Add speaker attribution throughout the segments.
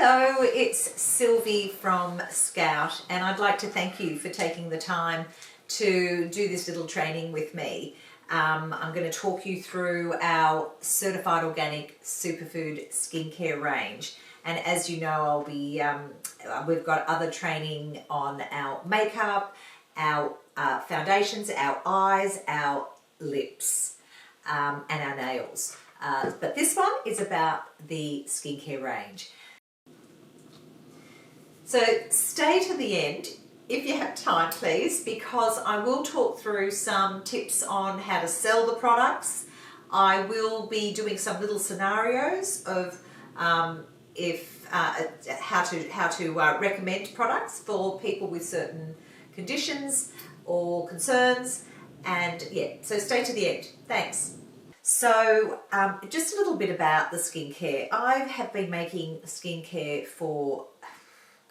Speaker 1: Hello, it's Sylvie from Scout, and I'd like to thank you for taking the time to do this little training with me. I'm going to talk you through our certified organic superfood skincare range, and as you know, we've got other training on our makeup, our foundations, our eyes, our lips, and our nails. But this one is about the skincare range. So stay to the end if you have time, please, because I will talk through some tips on how to sell the products. I will be doing some little scenarios of how to recommend products for people with certain conditions or concerns, and yeah, so stay to the end. Thanks. So just a little bit about the skincare. I have been making skincare for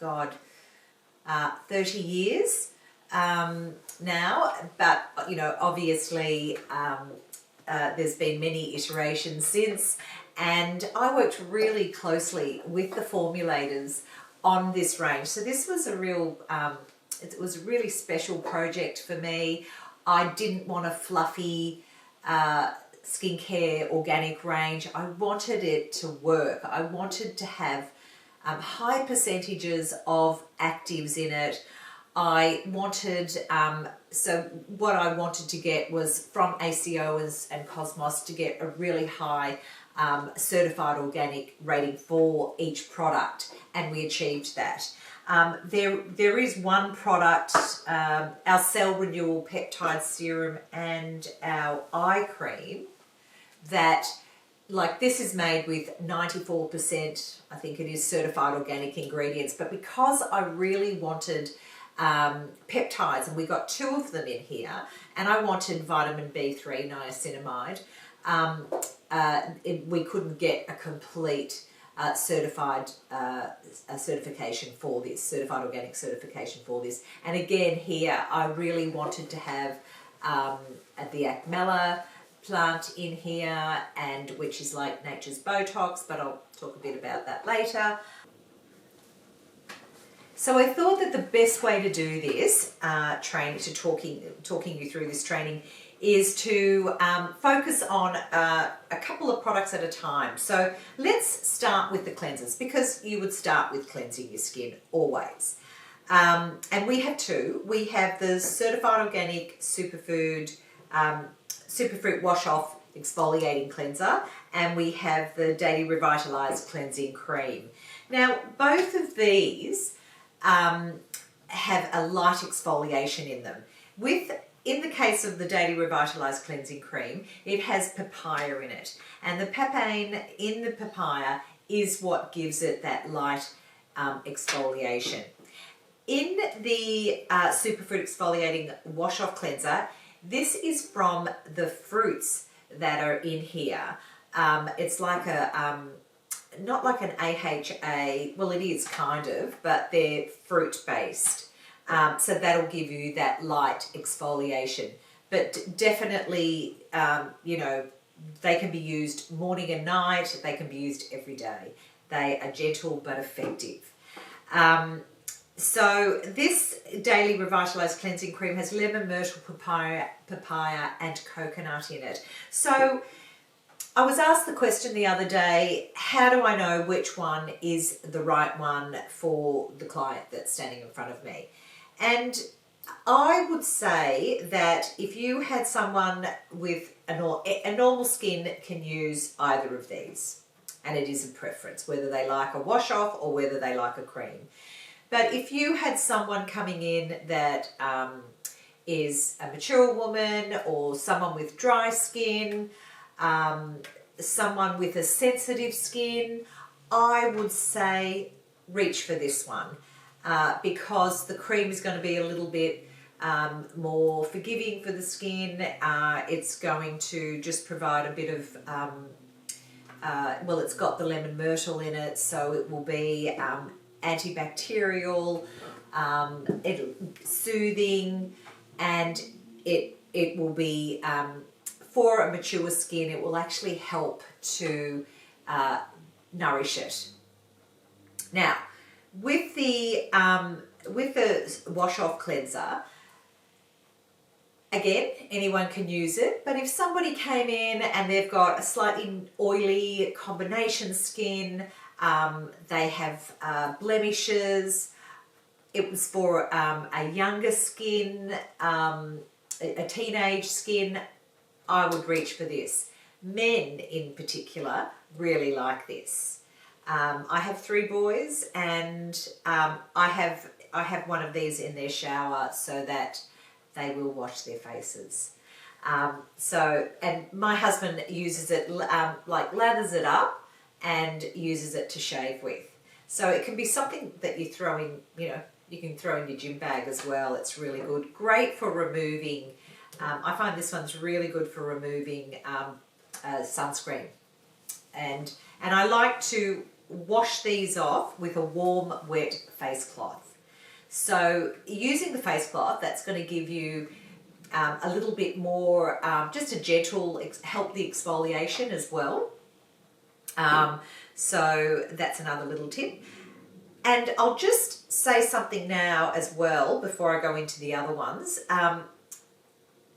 Speaker 1: 30 years now, but you know, obviously there's been many iterations since, and I worked really closely with the formulators on this range. So this was a real it was a really special project for me. I didn't want a fluffy skincare organic range. I wanted it to work. I wanted to have high percentages of actives in it. I wanted, so what I wanted to get was from ACO and Cosmos to get a really high certified organic rating for each product, and we achieved that. There is one product, our cell renewal peptide serum and our eye cream, that this is made with 94%, I think it is, certified organic ingredients, but because I really wanted peptides, and we got 2 of them in here, and I wanted vitamin B3 niacinamide, we couldn't get a complete certified certification for this, certified organic certification for this. And again here, I really wanted to have the Acmella plant in here, and which is like nature's Botox, but I'll talk a bit about that later. So I thought that the best way to do this talking you through this training is to focus on a couple of products at a time. So let's start with the cleansers, because you would start with cleansing your skin always. And we have 2. We have the certified organic superfood Superfruit Wash Off Exfoliating Cleanser, and we have the Daily Revitalized Cleansing Cream. Now, both of these have a light exfoliation in them. In the case of the Daily Revitalized Cleansing Cream, it has papaya in it, and the papain in the papaya is what gives it that light exfoliation. In the Superfruit Exfoliating Wash Off Cleanser, this is from the fruits that are in here. It's like not like an AHA, well it is kind of, but they're fruit based. So that'll give you that light exfoliation. But definitely, you know, they can be used morning and night, they can be used every day. They are gentle but effective. So this Daily Revitalized Cleansing Cream has lemon, myrtle, papaya and coconut in it. So I was asked the question the other day, how do I know which one is the right one for the client that's standing in front of me? And I would say that if you had someone with a normal skin can use either of these, and it is a preference, whether they like a wash off or whether they like a cream. But if you had someone coming in that is a mature woman, or someone with dry skin, someone with a sensitive skin, I would say reach for this one because the cream is going to be a little bit more forgiving for the skin. It's going to just provide a bit of, well, it's got the lemon myrtle in it, so it will be antibacterial, soothing, and it will be for a mature skin. It will actually help to nourish it. Now, with the wash-off cleanser, again, anyone can use it, but if somebody came in and they've got a slightly oily combination skin, they have blemishes, it was for a younger skin, a teenage skin, I would reach for this. Men in particular really like this. I have 3 boys, and I have one of these in their shower so that they will wash their faces. And my husband uses it, like lathers it up and uses it to shave with. So it can be something that you throw in, you can throw in your gym bag as well. It's really good. Great for removing, I find this one's really good for removing sunscreen. And I like to wash these off with a warm, wet face cloth. So using the face cloth, that's going to give you a little bit more, just a gentle, help the exfoliation as well. So that's another little tip. And I'll just say something now as well before I go into the other ones. Our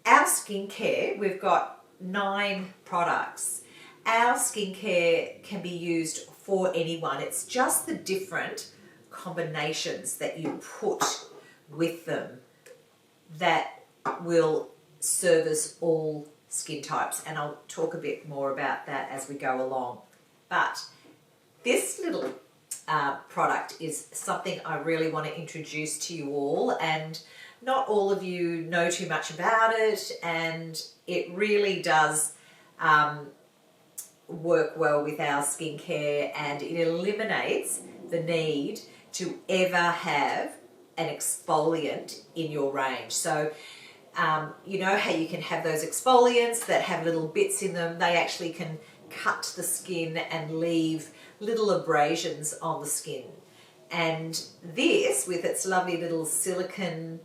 Speaker 1: skincare, we've got 9 products. Our skincare can be used for anyone. It's just the different combinations that you put with them that will service all skin types, and I'll talk a bit more about that as we go along. But this little product is something I really want to introduce to you all, and not all of you know too much about it, and it really does work well with our skincare, and it eliminates the need to ever have an exfoliant in your range. So you know how you can have those exfoliants that have little bits in them. They actually can cut the skin and leave little abrasions on the skin. And this, with its lovely little silicone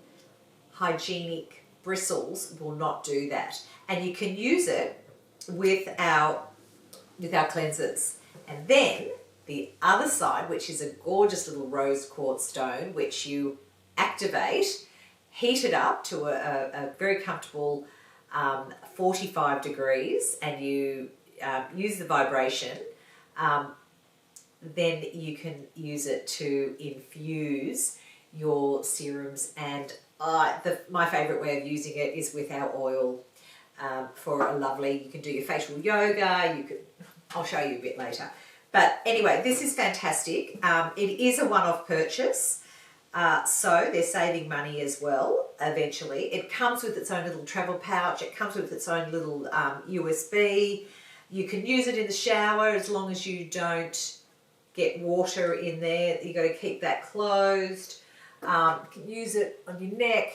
Speaker 1: hygienic bristles, will not do that. And you can use it with our cleansers. And then the other side, which is a gorgeous little rose quartz stone, which you activate, heat it up to a very comfortable 45 degrees, and you use the vibration, then you can use it to infuse your serums. And my favourite way of using it is with our oil for a lovely, you can do your facial yoga, I'll show you a bit later. But anyway, this is fantastic. It is a one-off purchase, so they're saving money as well eventually. It comes with its own little travel pouch. It comes with its own little USB. You can use it in the shower as long as you don't get water in there. You've got to keep that closed. You can use it on your neck,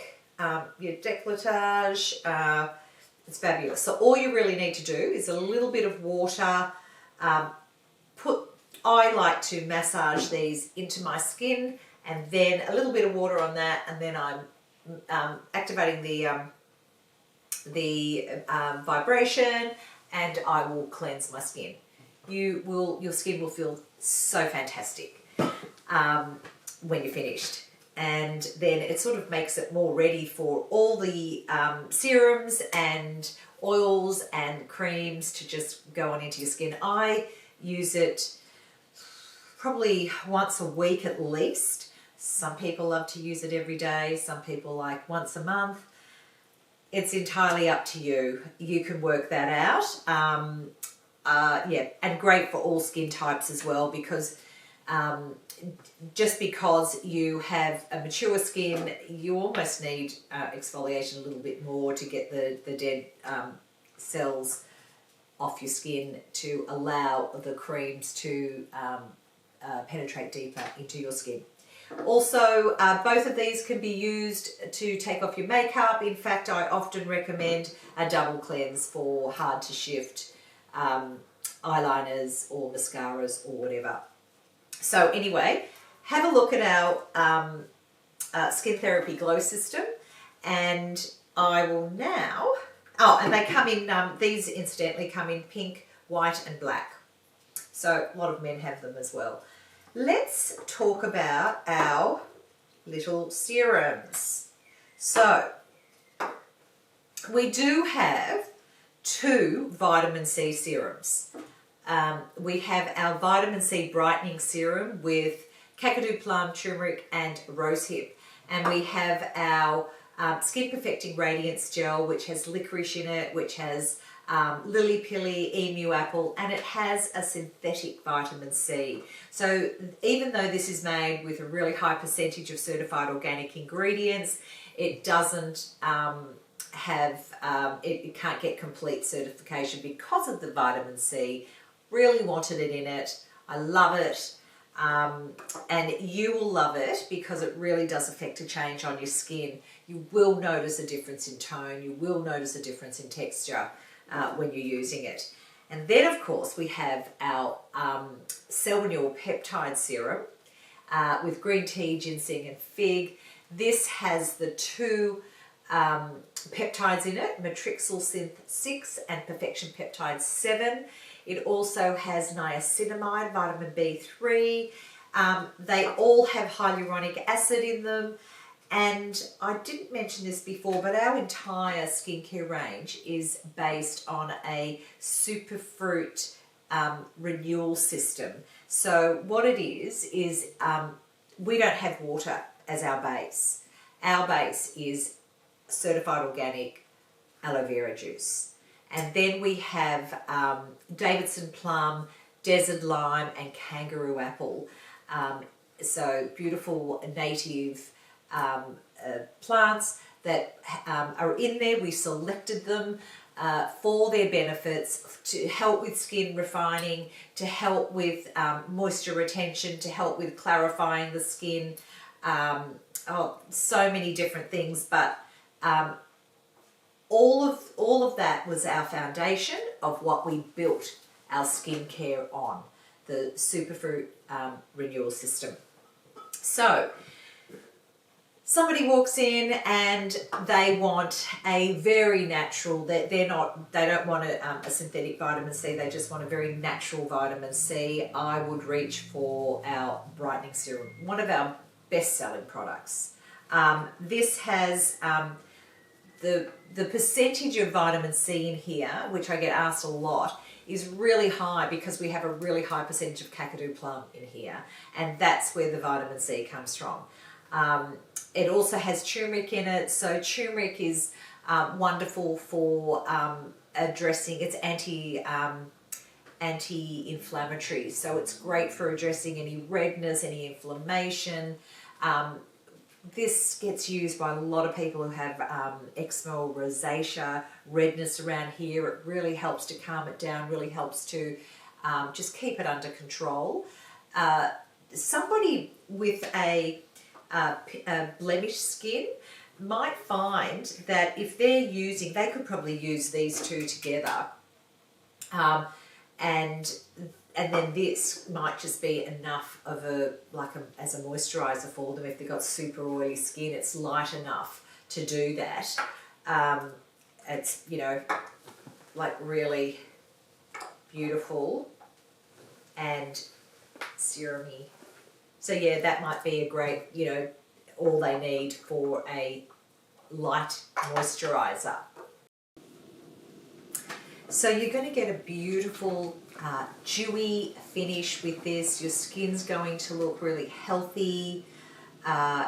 Speaker 1: your décolletage. It's fabulous. So all you really need to do is a little bit of water. I like to massage these into my skin, and then a little bit of water on that, and then I'm activating the vibration, and I will cleanse my skin. Your skin will feel so fantastic when you're finished. And then it sort of makes it more ready for all the serums and oils and creams to just go on into your skin. I use it probably once a week at least. Some people love to use it every day. Some people like once a month. It's entirely up to you. You can work that out. Yeah, and great for all skin types as well, because just because you have a mature skin, you almost need exfoliation a little bit more to get the dead cells off your skin to allow the creams to penetrate deeper into your skin. Also, both of these can be used to take off your makeup. In fact, I often recommend a double cleanse for hard to shift eyeliners or mascaras or whatever. So anyway, have a look at our Skin Therapy Glow System, and I will now, and they come in, these incidentally come in pink, white and black. So a lot of men have them as well. let's talk about our little serums. So we do have 2 vitamin C serums. We have our vitamin C brightening serum with kakadu plum, turmeric and rosehip, and we have our skin perfecting radiance gel, which has licorice in it, which has lily pilly, emu apple, and it has a synthetic vitamin C. So even though this is made with a really high percentage of certified organic ingredients, it doesn't it can't get complete certification because of the vitamin C. Really wanted it in it. I love it. And you will love it because it really does affect a change on your skin. You will notice a difference in tone. You will notice a difference in texture when you're using it. And then, of course, we have our cell renewal peptide serum with green tea, ginseng and fig. This has the 2 peptides in it, Matrixyl Synth 6 and Perfection Peptide 7. It also has niacinamide, vitamin B3. They all have hyaluronic acid in them. And I didn't mention this before, but our entire skincare range is based on a superfruit renewal system. So what it is we don't have water as our base. Our base is certified organic aloe vera juice. And then we have Davidson plum, desert lime and kangaroo apple. So beautiful native plants that are in there. We selected them for their benefits, to help with skin refining, to help with moisture retention, to help with clarifying the skin. So many different things, but all of that was our foundation of what we built our skincare on, the superfruit renewal system. So somebody walks in and they want a very natural, they don't want a synthetic vitamin C, they just want a very natural vitamin C. I would reach for our brightening serum, one of our best-selling products. This has the percentage of vitamin C in here, which I get asked a lot, is really high because we have a really high percentage of kakadu plum in here, and that's where the vitamin C comes from. It also has turmeric in it, so turmeric is wonderful for addressing, it's anti-inflammatory, so it's great for addressing any redness, any inflammation. This gets used by a lot of people who have eczema or rosacea, redness around here. It really helps to calm it down, really helps to just keep it under control. Somebody with a blemished skin might find that if they're using, they could probably use these 2 together, and then this might just be enough of as a moisturizer for them. If they've got super oily skin, it's light enough to do that. It's, like really beautiful and serumy. So yeah, that might be a great, all they need for a light moisturizer. So you're going to get a beautiful dewy finish with this. Your skin's going to look really healthy.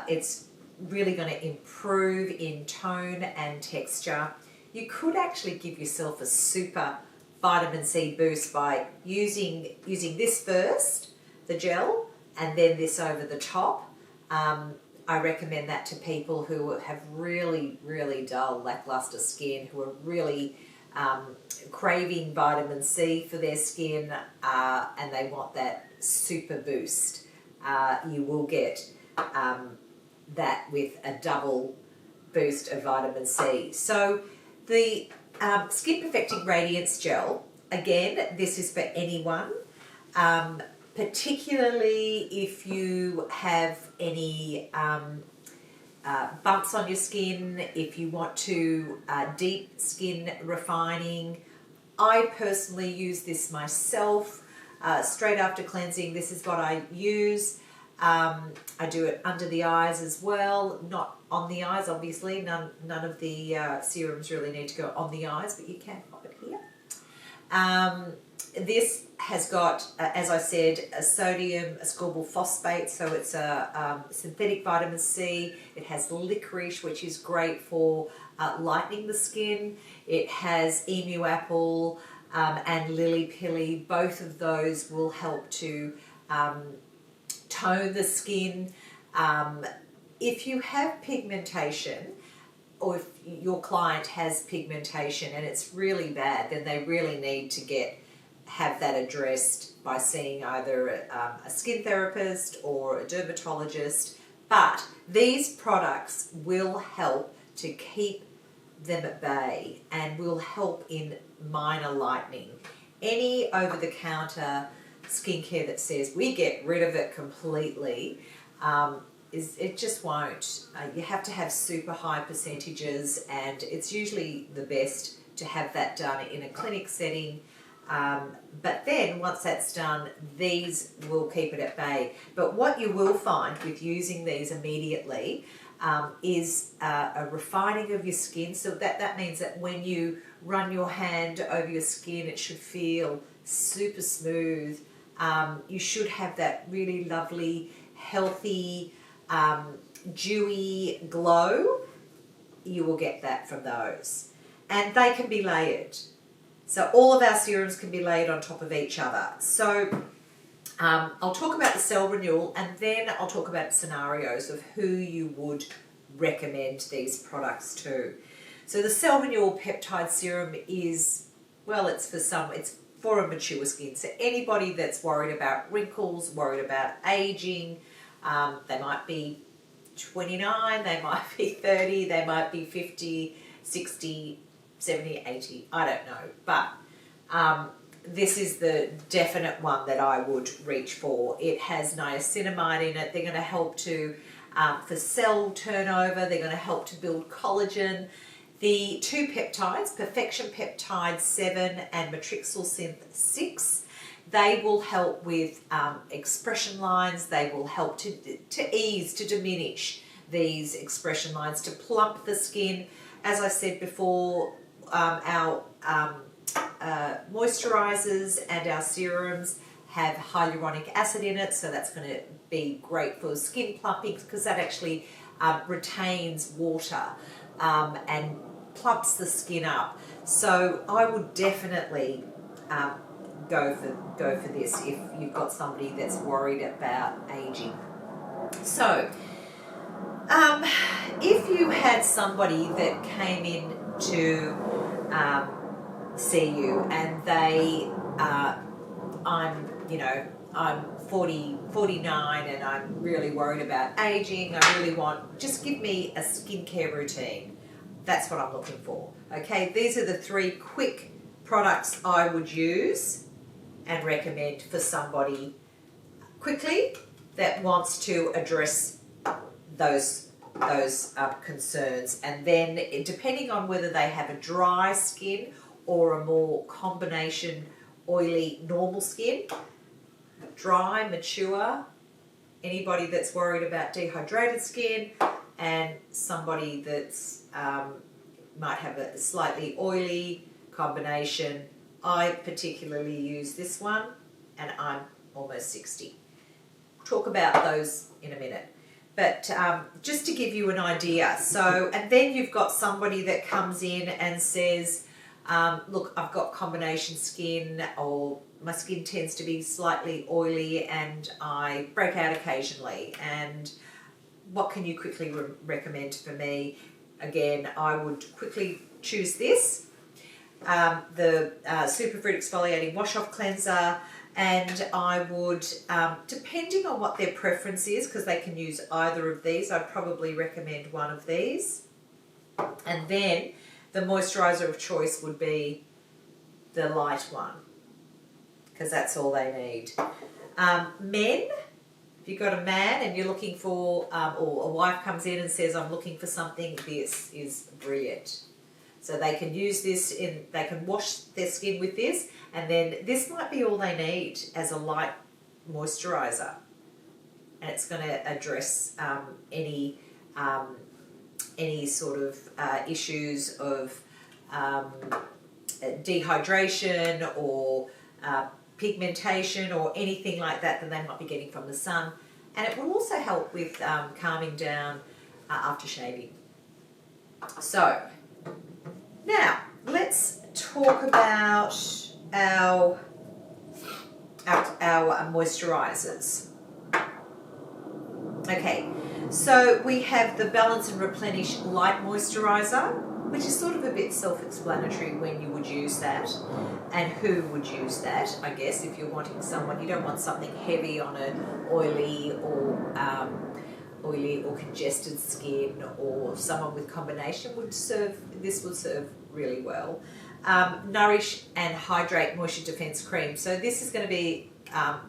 Speaker 1: It's really going to improve in tone and texture. You could actually give yourself a super vitamin C boost by using this first, the gel, and then this over the top. I recommend that to people who have really, really dull, lackluster skin, who are really craving vitamin C for their skin, and they want that super boost. You will get that with a double boost of vitamin C. So the Skin Perfecting Radiance Gel, again, this is for anyone, particularly if you have any bumps on your skin, if you want to deep skin refining. I personally use this myself straight after cleansing, this is what I use. I do it under the eyes as well, not on the eyes, obviously. None of the serums really need to go on the eyes, but you can pop it here. This has got, as I said, a sodium ascorbyl phosphate, so it's a synthetic vitamin C. It has licorice, which is great for lightening the skin. It has emu apple and lily pilly. Both of those will help to tone the skin. If you have pigmentation, or if your client has pigmentation and it's really bad, then they really need to have that addressed by seeing either a skin therapist or a dermatologist. But these products will help to keep them at bay and will help in minor lightening. Any over-the-counter skincare that says we get rid of it completely, it just won't. You have to have super high percentages, and it's usually the best to have that done in a clinic setting. But then once that's done, these will keep it at bay. But what you will find with using these immediately is a refining of your skin. So that means that when you run your hand over your skin, it should feel super smooth. You should have that really lovely, healthy, dewy glow. You will get that from those. And they can be layered. So all of our serums can be laid on top of each other. So I'll talk about the cell renewal, and then I'll talk about scenarios of who you would recommend these products to. So the cell renewal peptide serum is, well, it's for a mature skin. So anybody that's worried about wrinkles, worried about aging, they might be 29, they might be 30, they might be 50, 60, 70, 80, I don't know. But this is the definite one that I would reach for. It has niacinamide in it. They're going to help to, for cell turnover, they're going to help to build collagen. The two peptides, Perfection Peptide 7 and Matrixyl Synth 6, they will help with expression lines. They will help to ease, to diminish these expression lines, to plump the skin. As I said before, our moisturizers and our serums have hyaluronic acid in it, so that's going to be great for skin plumping because that actually retains water and plumps the skin up. So I would definitely go for this if you've got somebody that's worried about aging. So if you had somebody that came in to see you and they I'm 49 and I'm really worried about aging, just give me a skincare routine. That's what I'm looking for. Okay, these are the 3 quick products I would use and recommend for somebody quickly that wants to address those concerns. And then depending on whether they have a dry skin or a more combination oily normal skin, dry, mature, anybody that's worried about dehydrated skin, and somebody that's might have a slightly oily combination. I particularly use this one, and I'm almost 60. Talk about those in a minute. But just to give you an idea, and then you've got somebody that comes in and says, look, I've got combination skin, or my skin tends to be slightly oily and I break out occasionally, and what can you quickly recommend for me? Again, I would quickly choose this, the Superfruit Exfoliating Wash-Off Cleanser, and I would, depending on what their preference is, because they can use either of these, I'd probably recommend one of these. And then the moisturiser of choice would be the light one, because that's all they need. Men, if you've got a man and you're looking for, or a wife comes in and says, I'm looking for something, this is brilliant. So they can use this they can wash their skin with this, and then this might be all they need as a light moisturizer. And it's going to address any sort of issues of dehydration or pigmentation or anything like that they might be getting from the sun. And it will also help with calming down after shaving. So now let's talk about our moisturizers. Okay, so we have the Balance and Replenish Light Moisturizer, which is sort of a bit self-explanatory when you would use that and who would use that. I guess if you're wanting someone, you don't want something heavy on an oily or congested skin, or someone with combination would serve really well. Nourish and Hydrate Moisture Defense Cream. So this is going to be,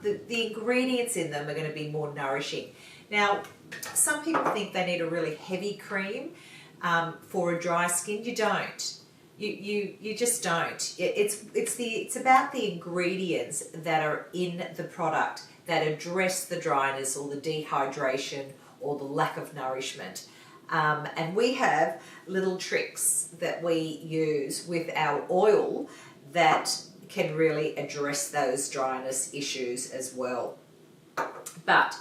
Speaker 1: the ingredients in them are going to be more nourishing. Now, some people think they need a really heavy cream for a dry skin. You don't. You just don't. It's about the ingredients that are in the product that address the dryness or the dehydration or the lack of nourishment. And we have little tricks that we use with our oil that can really address those dryness issues as well. But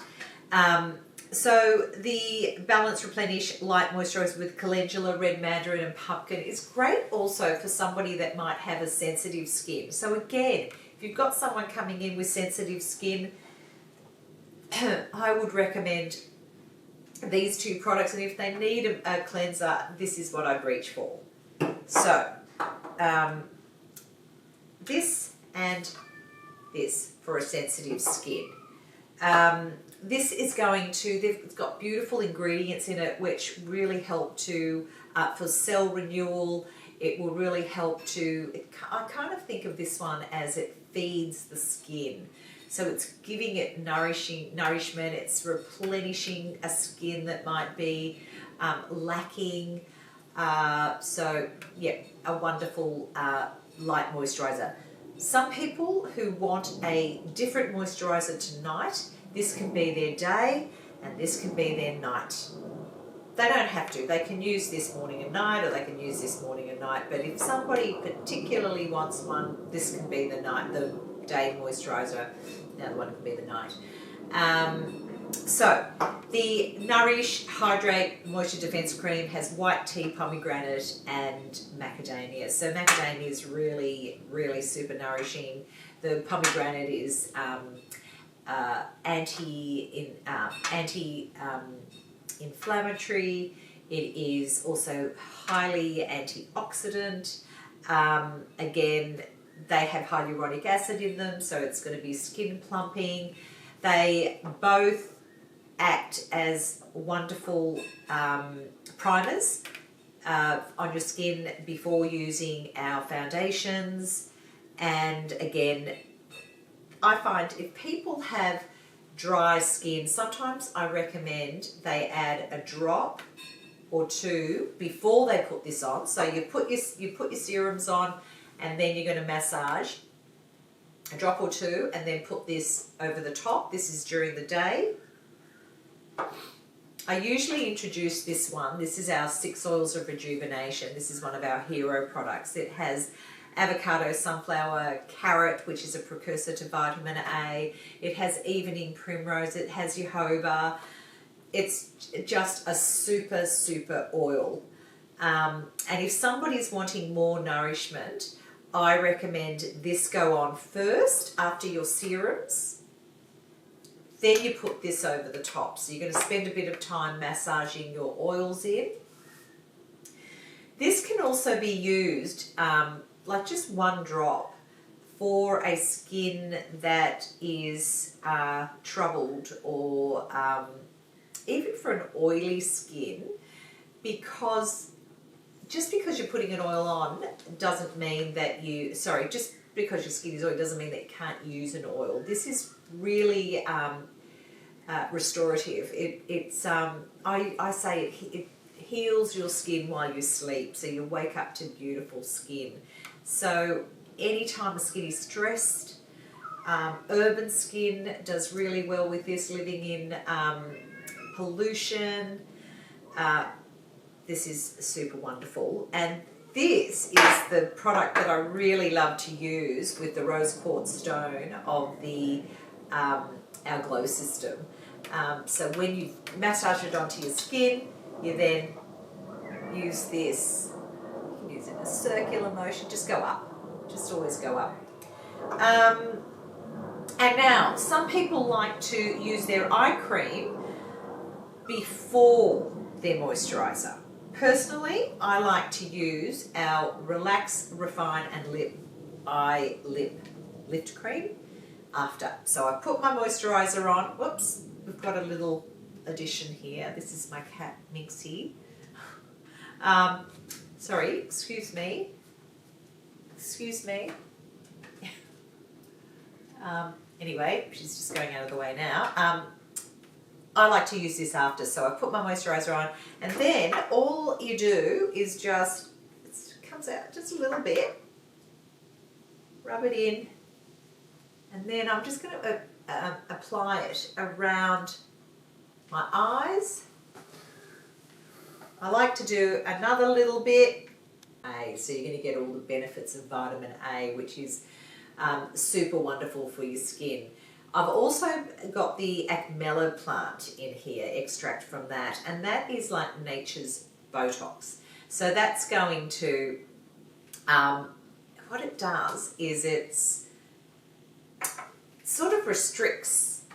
Speaker 1: so the Balance Replenish Light Moisturizer with calendula, red mandarin and pumpkin is great also for somebody that might have a sensitive skin. So again, if you've got someone coming in with sensitive skin, I would recommend these two products, and if they need a cleanser, this is what I'd reach for. So this and this for a sensitive skin. This is going to, it's got beautiful ingredients in it which really help to, for cell renewal. It will really help to, I kind of think of this one as it feeds the skin. So it's giving it nourishment, it's replenishing a skin that might be lacking. So yeah, a wonderful light moisturizer. Some people who want a different moisturizer tonight, this can be their day and this can be their night. They don't have to. They can use this morning and night, or they can use this morning and night. But if somebody particularly wants one, this can be the day moisturizer. The other one can be the night. So the Nourish Hydrate Moisture Defense Cream has white tea, pomegranate and macadamia. So macadamia is really, really super nourishing. The pomegranate is anti-inflammatory. It is also highly antioxidant. Again, they have hyaluronic acid in them, so it's going to be skin plumping. They both act as wonderful primers on your skin before using our foundations. And again, I find if people have dry skin, sometimes I recommend they add a drop or two before they put this on. So you put your serums on, and then you're going to massage a drop or two and then put this over the top. This is during the day. I usually introduce this one. This is our 6 Oils of Rejuvenation. This is one of our hero products. It has avocado, sunflower, carrot, which is a precursor to vitamin A. It has evening primrose. It has jojoba. It's just a super, super oil. And if somebody's wanting more nourishment, I recommend this go on first after your serums. Then you put this over the top. So you're going to spend a bit of time massaging your oils in. This can also be used, like just one drop, for a skin that is troubled, or even for an oily skin, because just because you're putting an oil on doesn't mean that just because your skin is oily doesn't mean that you can't use an oil. This is really restorative. I say it heals your skin while you sleep, so you wake up to beautiful skin. So anytime the skin is stressed, urban skin does really well with this, living in pollution. This is super wonderful. And this is the product that I really love to use with the rose quartz stone of the our glow system. So when you massage it onto your skin, you then use this. You can use it in a circular motion. Just go up. Just always go up. And now, some people like to use their eye cream before their moisturiser. Personally, I like to use our Relax, Refine and Lift Cream after. So I put my moisturiser on. Whoops, we've got a little addition here. This is my cat Minxie. Sorry, excuse me. Excuse me. Anyway, she's just going out of the way now. I like to use this after, so I put my moisturiser on, and then all you do is just, it comes out just a little bit, rub it in, and then I'm just going to apply it around my eyes. I like to do another little bit. So you're going to get all the benefits of vitamin A, which is super wonderful for your skin. I've also got the Acmella plant in here, extract from that, and that is like nature's Botox. So that's going to, what it does is it's sort of restricts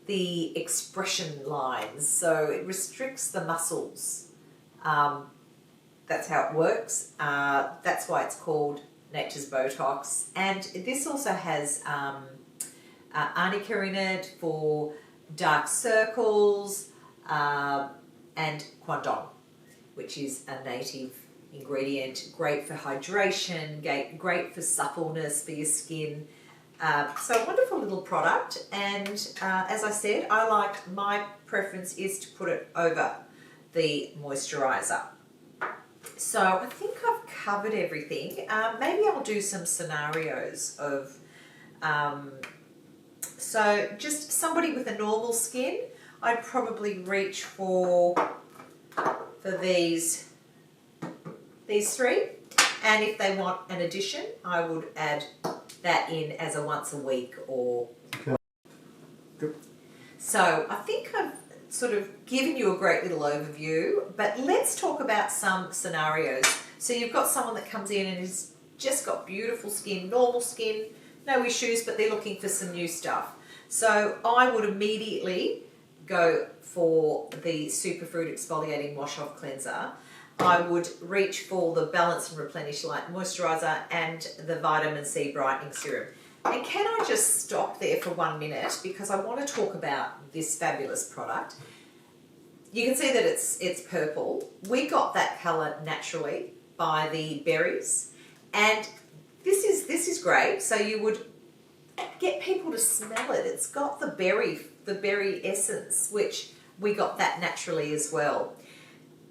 Speaker 1: the expression lines, so it restricts the muscles. That's how it works. That's why it's called nature's Botox. And this also has arnica in it for dark circles, and quandong, which is a native ingredient, great for hydration, great for suppleness for your skin. So a wonderful little product, and as I said, my preference is to put it over the moisturiser. So I think I've covered everything. Maybe I'll do some scenarios of so just somebody with a normal skin, I'd probably reach for these three, and if they want an addition, I would add that in as a once a week or.
Speaker 2: Good.
Speaker 1: So I think I've sort of given you a great little overview, but let's talk about some scenarios. So you've got someone that comes in and has just got beautiful skin, normal skin, no issues, but they're looking for some new stuff. So I would immediately go for the Superfood Exfoliating Wash Off Cleanser. I would reach for the Balance and Replenish Light Moisturiser and the Vitamin C Brightening Serum. And can I just stop there for 1 minute, because I want to talk about this fabulous product. You can see that it's purple. We got that colour naturally by the berries, and this is great. So you would get people to smell it. It's got the berry essence, which we got that naturally as well.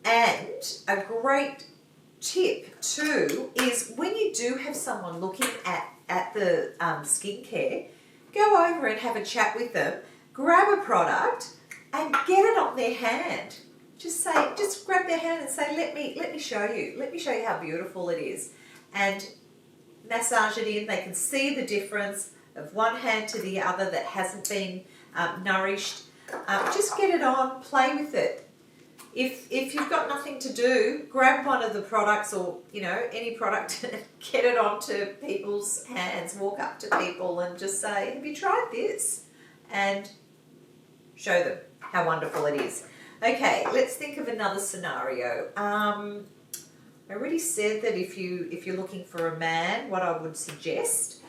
Speaker 1: And a great tip too is when you do have someone looking at the skincare, go over and have a chat with them, grab a product and get it on their hand. Just grab their hand and say, let me show you how beautiful it is, and massage it in. They can see the difference of one hand to the other that hasn't been nourished. Just get it on, play with it. If you've got nothing to do, grab one of the products, or any product, and get it onto people's hands. Walk up to people and just say, have you tried this? And show them how wonderful it is. Okay, let's think of another scenario. I already said that if you're looking for a man, what I would suggest,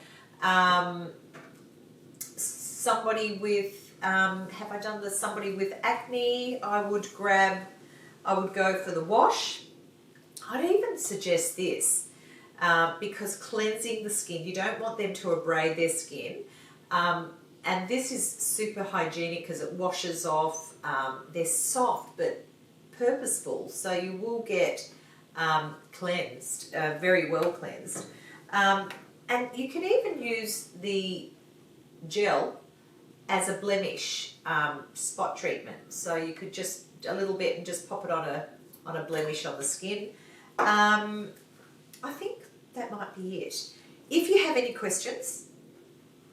Speaker 1: somebody with have I done this? Somebody with acne, I would go for the wash. I'd even suggest this because cleansing the skin, you don't want them to abrade their skin. And this is super hygienic because it washes off. They're soft, but purposeful, so you will get cleansed, very well cleansed. And you can even use the gel as a blemish spot treatment. So you could just a little bit and just pop it on a blemish on the skin. I think that might be it. If you have any questions,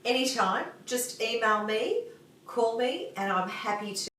Speaker 1: anytime, just email me, call me, and I'm happy to